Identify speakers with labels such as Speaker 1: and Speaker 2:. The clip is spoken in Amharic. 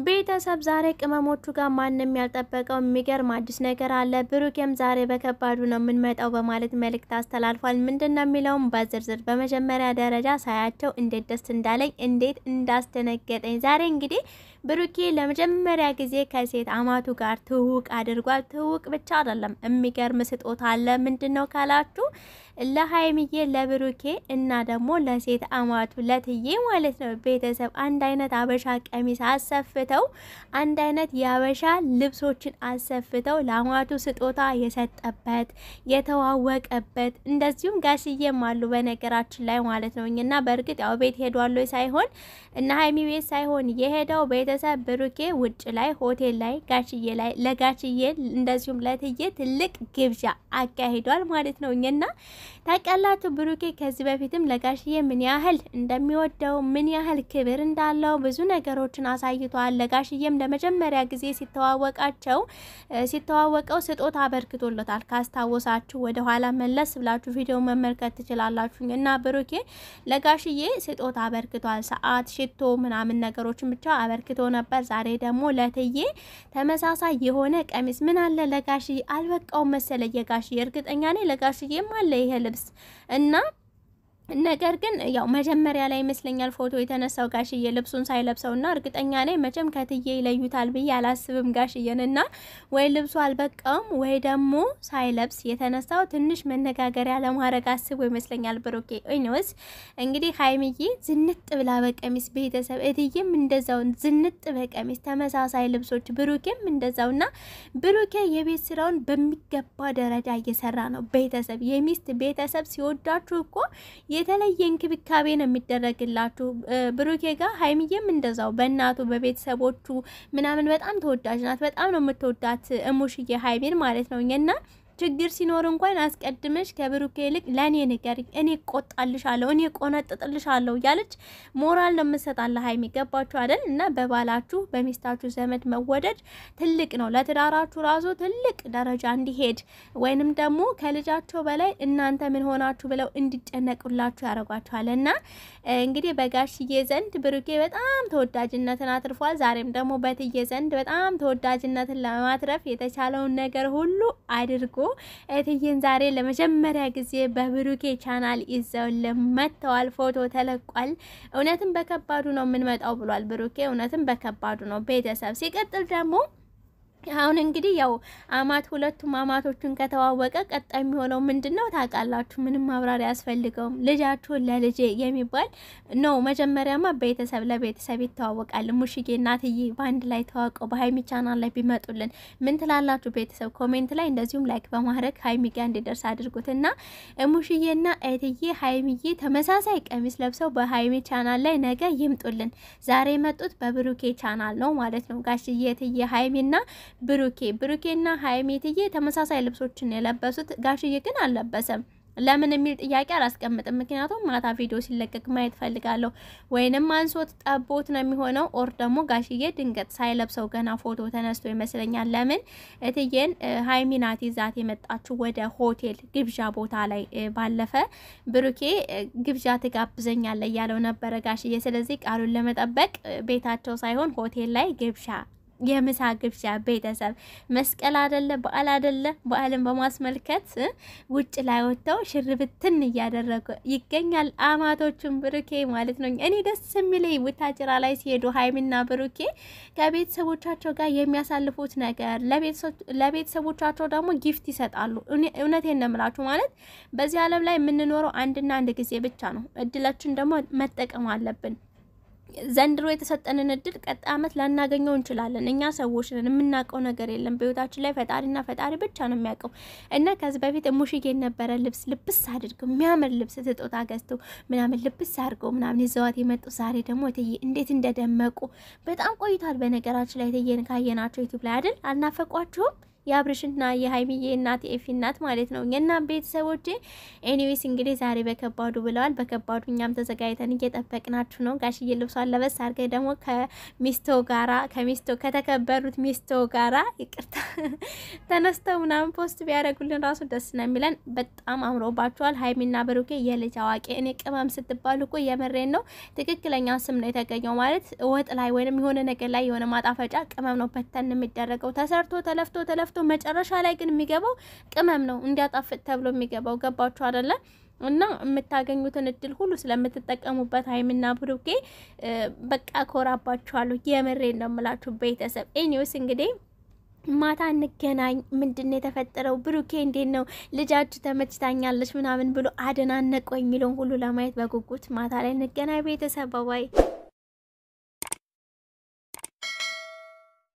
Speaker 1: ቤተሰብ ዛሬ ቅመሞቹ ጋር ማንንም ያልጠበቀው የሚገርም አዲስ ነገር አለ። ብሩኬም ዛሬ በከባዱ ነው የምንመጣው በማለት መልእክት አስተላልፏል። ምንድነው የሚለውም በዝርዝር በመጀመሪያ ደረጃ ሳያቸው እንዴት ደስ እንዳለኝ እንዴት እንዳስደነገጠኝ። ዛሬ እንግዲህ ብሩኬ ለመጀመሪያ ጊዜ ከሴት አማቱ ጋር ትውውቅ አድርጓል። ትውውቅ ብቻ አይደለም የሚገርም ስጦታ አለ። ምንድነው ካላችሁ ለሃይሚዬ ለብሩኬ እና ደግሞ ለሴት አማቱ ለትዬ ማለት ነው ቤተሰብ አንድ አይነት አበሻ ቀሚስ አሰፍተው አንድ አይነት የአበሻ ልብሶችን አሰፍተው ለአማቱ ስጦታ የሰጠበት የተዋወቀበት እንደዚሁም ጋሽዬም አሉ በነገራችን ላይ ማለት ነው። እና በእርግጥ ያው ቤት ሄዷል ሳይሆን እና ሃይሚ ቤት ሳይሆን የሄደው ቤተሰብ ብሩኬ ውጭ ላይ ሆቴል ላይ ጋሽዬ ላይ ለጋሽዬ እንደዚሁም ለትዬ ትልቅ ግብዣ አካሂዷል ማለት ነው። እና ታውቃላችሁ ብሩኬ ከዚህ በፊትም ለጋሽዬ ምን ያህል እንደሚወደው ምን ያህል ክብር እንዳለው ብዙ ነገሮችን አሳይቷል። ለጋሽዬም ለመጀመሪያ ጊዜ ሲተዋወቀው ስጦታ አበርክቶለታል። ካስታወሳችሁ ወደ ኋላ መለስ ብላችሁ ቪዲዮ መመልከት ትችላላችሁ። እና ብሩኬ ለጋሽዬ ስጦታ አበርክቷል። ሰዓት፣ ሽቶ ምናምን ነገሮችን ብቻ አበርክቶ ነበር። ዛሬ ደግሞ ለትዬ ተመሳሳይ የሆነ ቀሚስ ምን አለ ለጋሽዬ አልበቃው መሰለ የጋሽዬ እርግጠኛ ነኝ ለጋሽዬም አለ ይሄ ልብስ እና ነገር ግን ያው መጀመሪያ ላይ ይመስለኛል ፎቶ የተነሳው ጋሽዬ ልብሱን ሳይለብሰውና እርግጠኛ ነኝ መቼም ከትዬ ይለዩታል ብዬ አላስብም ጋሽዬንና ወይ ልብሱ አልበቃም ወይ ደግሞ ሳይለብስ የተነሳው ትንሽ መነጋገሪያ ለማድረግ አስቦ ይመስለኛል ብሩኬ። እኔውስ እንግዲህ ሃይሚዬ ዝንጥ ብላ በቀሚስ ቤተሰብ እትዬም እንደዛው ዝንጥ በቀሚስ ተመሳሳይ ልብሶች ብሩኬም እንደዛውና ብሩኬ የቤት ስራውን በሚገባ ደረጃ እየሰራ ነው። ቤተሰብ የሚስት ቤተሰብ ሲወዳችሁ እኮ የተለየ እንክብካቤ ነው የሚደረግላችሁ። ብሩኬ ጋር ሃይሚዬም እንደዛው በእናቱ በቤተሰቦቹ ምናምን በጣም ተወዳጅ ናት። በጣም ነው የምትወዳት እሙሽዬ ሃይሚን ማለት ነው። እና ችግር ሲኖር እንኳን አስቀድመሽ ከብሩኬ ይልቅ ለኔ ንገሪኝ፣ እኔ ቆጣልሻለሁ፣ እኔ ቆነጥጥልሻለሁ ያለች ሞራል ነው የምትሰጣለ ሃይሚ። ገባችሁ አይደል? እና በባላችሁ በሚስታችሁ ዘመድ መወደድ ትልቅ ነው። ለትዳራችሁ ራሱ ትልቅ ደረጃ እንዲሄድ ወይንም ደግሞ ከልጃቸው በላይ እናንተ ምን ሆናችሁ ብለው እንዲጨነቁላችሁ ያደርጓችኋል። እና እንግዲህ በጋሽዬ ዘንድ ብሩኬ በጣም ተወዳጅነትን አትርፏል። ዛሬም ደግሞ በትዬ ዘንድ በጣም ተወዳጅነትን ለማትረፍ የተቻለውን ነገር ሁሉ አድርጎ እትዬን ዛሬ ለመጀመሪያ ጊዜ በብሩኬ ቻናል ይዘው ለመተዋል። ፎቶ ተለቋል። እውነትም በከባዱ ነው የምንመጣው ብሏል ብሩኬ። እውነትም በከባዱ ነው ቤተሰብ። ሲቀጥል ደግሞ አሁን እንግዲህ ያው አማት ሁለቱም አማቶቹን ከተዋወቀ ቀጣይ የሚሆነው ምንድነው ታውቃላችሁ? ምንም ማብራሪያ ያስፈልገውም ልጃችሁን ለልጄ የሚባል ነው። መጀመሪያማ ቤተሰብ ለቤተሰብ ይተዋወቃል። ሙሽዬ እናትዬ በአንድ ላይ ተዋውቀው በሃይሚ ቻናል ላይ ቢመጡልን ምን ትላላችሁ ቤተሰብ? ኮሜንት ላይ እንደዚሁም ላይክ በማድረግ ሃይሚ ጋር እንዲደርስ አድርጉትና ሙሽዬና እትዬ ሃይሚዬ ተመሳሳይ ቀሚስ ለብሰው በሃይሚ ቻናል ላይ ነገ ይምጡልን። ዛሬ የመጡት በብሩኬ ቻናል ነው ማለት ነው። ጋሽዬ እትዬ ሃይሚና ብሩኬና ሃይሚትዬ ተመሳሳይ ልብሶችን የለበሱት። ጋሽዬ ግን አልለበሰም። ለምን የሚል ጥያቄ አላስቀምጥም። ምክንያቱም ማታ ቪዲዮ ሲለቀቅ ማየት ፈልጋለሁ። ወይንም አንሶት ጠቦት ነው የሚሆነው ኦር ደግሞ ጋሽዬ ድንገት ሳይለብሰው ገና ፎቶ ተነስቶ ይመስለኛል። ለምን እትዬን ሃይሚናት ይዛት የመጣችው ወደ ሆቴል ግብዣ ቦታ ላይ ባለፈ ብሩኬ ግብዣ ትጋብዘኛለህ ያለው ነበረ ጋሽዬ። ስለዚህ ቃሉን ለመጠበቅ ቤታቸው ሳይሆን ሆቴል ላይ ግብዣ የምሳ ግብዣ ቤተሰብ መስቀል አይደለ በዓል አይደለ በዓልን በማስመልከት ውጭ ላይ ወጥተው ሽርብትን እያደረጉ ይገኛል አማቶቹን ብሩኬ ማለት ነው። እኔ ደስ የሚለኝ ቡታጅራ ላይ ሲሄዱ ሃይሚና ብሩኬ ከቤተሰቦቻቸው ጋር የሚያሳልፉት ነገር ለቤተሰቦቻቸው ደግሞ ጊፍት ይሰጣሉ። እውነቴን ነው የምላችሁ ማለት በዚህ ዓለም ላይ የምንኖረው አንድና አንድ ጊዜ ብቻ ነው። እድላችን ደግሞ መጠቀም አለብን። ዘንድሮ የተሰጠንን እድል ቀጣይ አመት ላናገኘው እንችላለን። እኛ ሰዎች ነን፣ የምናውቀው ነገር የለም በህይወታችን ላይ ፈጣሪና ፈጣሪ ብቻ ነው የሚያውቀው። እና ከዚህ በፊት ሙሽዬ ነበረ ልብስ አድርገው የሚያምር ልብስ ስጦታ ገዝተው ምናምን ልብስ አድርገው ምናምን ይዘዋት የመጡ። ዛሬ ደግሞ እትዬ እንዴት እንደደመቁ በጣም ቆይቷል። በነገራችን ላይ እትዬን ካየናቸው ዩቲዩብ ላይ አይደል አልናፈቋችሁም? የአብርሽና የሀይሚዬ እናት ኤፊ እናት ማለት ነው። እና ቤተሰቦቼ ኤኒዌይስ እንግዲህ ዛሬ በከባዱ ብለዋል። በከባዱ እኛም ተዘጋጅተን እየጠበቅናችሁ ነው። ጋሽዬ ልብሷን ለበስ አድርገህ ደግሞ ከሚስቶ ከተከበሩት ሚስቶ ጋራ ይቅርታ ተነስተው ምናምን ፖስት ቢያደርጉልን ራሱ ደስ ነው የሚለን። በጣም አምሮባችኋል ሀይሚና ብሩኬ የልጅ አዋቂ። እኔ ቅመም ስትባሉ እኮ የመሬን ነው ትክክለኛ ስም ነው የተገኘው ማለት ወጥ ላይ ወይንም የሆነ ነገር ላይ የሆነ ማጣፈጫ ቅመም ነው በተን የሚደረገው ተሰርቶ ተለፍቶ መጨረሻ ላይ ግን የሚገባው ቅመም ነው እንዲያጣፍጥ ተብሎ የሚገባው። ገባችሁ አይደለ? እና የምታገኙትን እድል ሁሉ ስለምትጠቀሙበት ሀይሚና ብሩኬ በቃ ኮራባችኋለሁ። የመሬን ነው የምላችሁ ቤተሰብ። ኤኒዌይስ እንግዲህ ማታ እንገናኝ። ምንድነው የተፈጠረው? ብሩኬ እንዴት ነው ልጃችሁ ተመችታኛለች ምናምን ብሎ አደናነቀው የሚለውን ሁሉ ለማየት በጉጉት ማታ ላይ እንገናኝ ቤተሰብ። ባይ